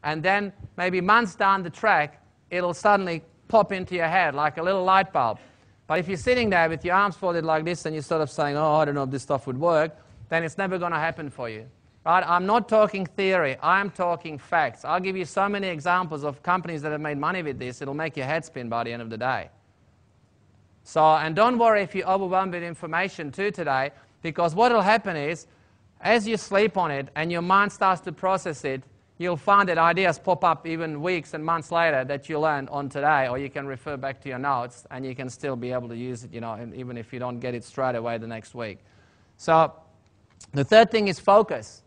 and then maybe months down the track, it'll suddenly pop into your head like a little light bulb. But if you're sitting there with your arms folded like this and you're sort of saying, oh, I don't know if this stuff would work, then it's never going to happen for you. Right? I'm not talking theory. I'm talking facts. I'll give you so many examples of companies that have made money with this. It'll make your head spin by the end of the day. So, and don't worry if you're overwhelmed with information too today, because what will happen is, as you sleep on it and your mind starts to process it, you'll find that ideas pop up even weeks and months later that you learned on today, or you can refer back to your notes and you can still be able to use it, you know, even if you don't get it straight away the next week. So the third thing is focus.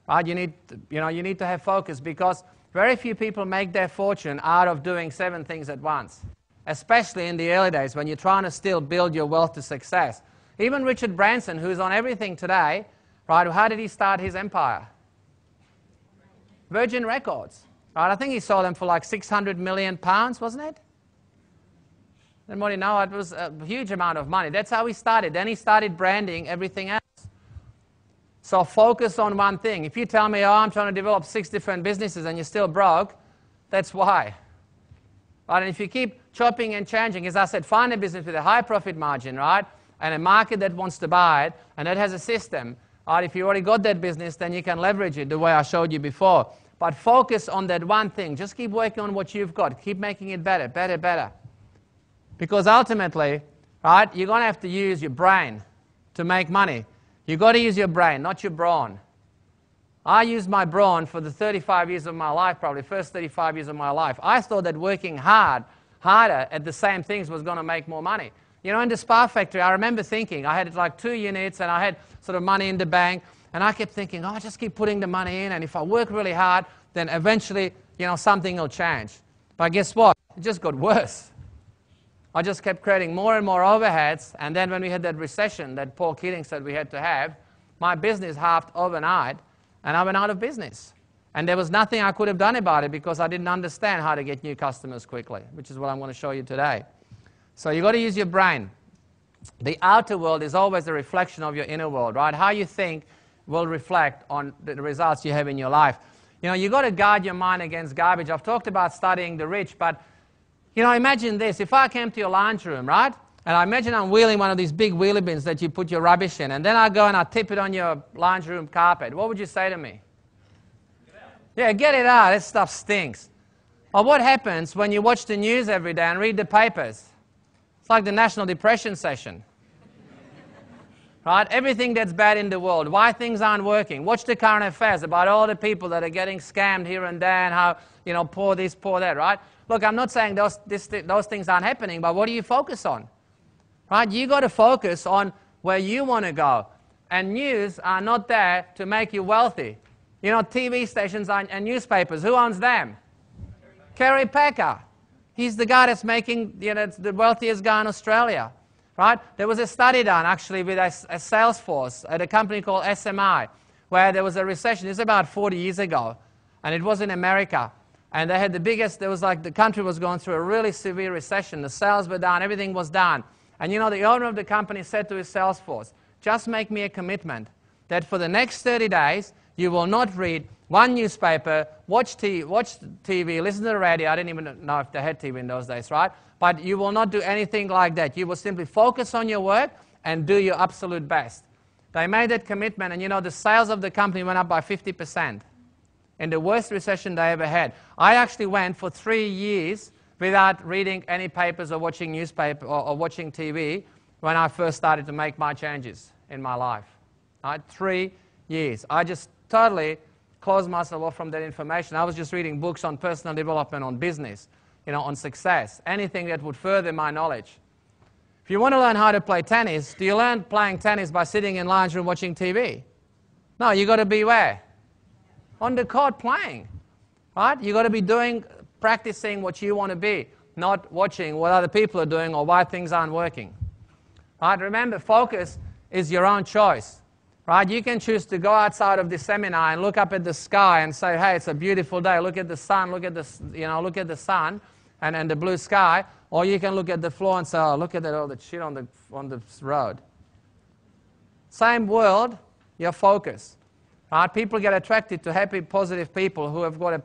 Right? You need to have focus, because very few people make their fortune out of doing 7 things at once, especially in the early days when you're trying to still build your wealth to success. Even Richard Branson, who's on everything today, right, how did he start his empire? Virgin Records. Right? I think he sold them for like £600 million, wasn't it? Anybody know? It was a huge amount of money. That's how he started. Then he started branding everything else. So focus on one thing. If you tell me, oh, I'm trying to develop 6 different businesses and you're still broke, that's why. Right? And if you keep chopping and changing, as I said, find a business with a high profit margin, right? And a market that wants to buy it, and that has a system. Right? If you already got that business, then you can leverage it the way I showed you before. But focus on that one thing. Just keep working on what you've got. Keep making it better, better, better. Because ultimately, right, you're going to have to use your brain to make money. You've got to use your brain, not your brawn. I used my brawn for the 35 years of my life, probably first 35 years of my life. I thought that working harder at the same things was going to make more money. You know, in the Spa Factory, I remember thinking, I had like 2 units and I had sort of money in the bank, and I kept thinking, oh, I just keep putting the money in, and if I work really hard, then eventually, you know, something will change. But guess what? It just got worse. I just kept creating more and more overheads, and then when we had that recession that Paul Keating said we had to have, my business halved overnight, and I went out of business. And there was nothing I could have done about it because I didn't understand how to get new customers quickly, which is what I'm going to show you today. So you've got to use your brain. The outer world is always a reflection of your inner world, right? How you think will reflect on the results you have in your life. You know, you've got to guard your mind against garbage. I've talked about studying the rich, but you know, imagine this. If I came to your lounge room, right, and I imagine I'm wheeling one of these big wheelie bins that you put your rubbish in, and then I go and I tip it on your lounge room carpet, what would you say to me? Get out. Yeah, get it out. This stuff stinks. Or what happens when you watch the news every day and read the papers? It's like the National Depression session. Right? Everything that's bad in the world, why things aren't working. Watch the current affairs about all the people that are getting scammed here and there and how, you know, poor this, poor that, right? Look, I'm not saying those things aren't happening, but what do you focus on? Right? You got to focus on where you want to go. And news are not there to make you wealthy. You know, TV stations and newspapers, who owns them? Kerry Packer. He's the guy that's making, you know, the wealthiest guy in Australia. Right? There was a study done actually with a Salesforce at a company called SMI, where there was a recession. This is about 40 years ago, and it was in America. And they had the biggest, there was like the country was going through a really severe recession. The sales were down, everything was down. And you know, the owner of the company said to his Salesforce, just make me a commitment that for the next 30 days, you will not read one newspaper, watch TV, listen to the radio. I didn't even know if they had TV in those days, right? But you will not do anything like that. You will simply focus on your work and do your absolute best. They made that commitment, and you know, the sales of the company went up by 50% in the worst recession they ever had. I actually went for 3 years without reading any papers or watching newspaper or watching TV when I first started to make my changes in my life. Right? 3 years. I just totally closed myself off from that information. I was just reading books on personal development, on business, you know, on success, anything that would further my knowledge. If you want to learn how to play tennis, do you learn playing tennis by sitting in lounge room watching TV? No, you got to be where? On the court playing, right? You got to be practicing what you want to be, not watching what other people are doing or why things aren't working. Right? Remember, focus is your own choice. Right? You can choose to go outside of the seminar and look up at the sky and say, hey, it's a beautiful day. Look at the sun, look at the sun and the blue sky. Or you can look at the floor and say, oh, look at all the shit on the road. Same world, your focus. Right? People get attracted to happy, positive people who have got a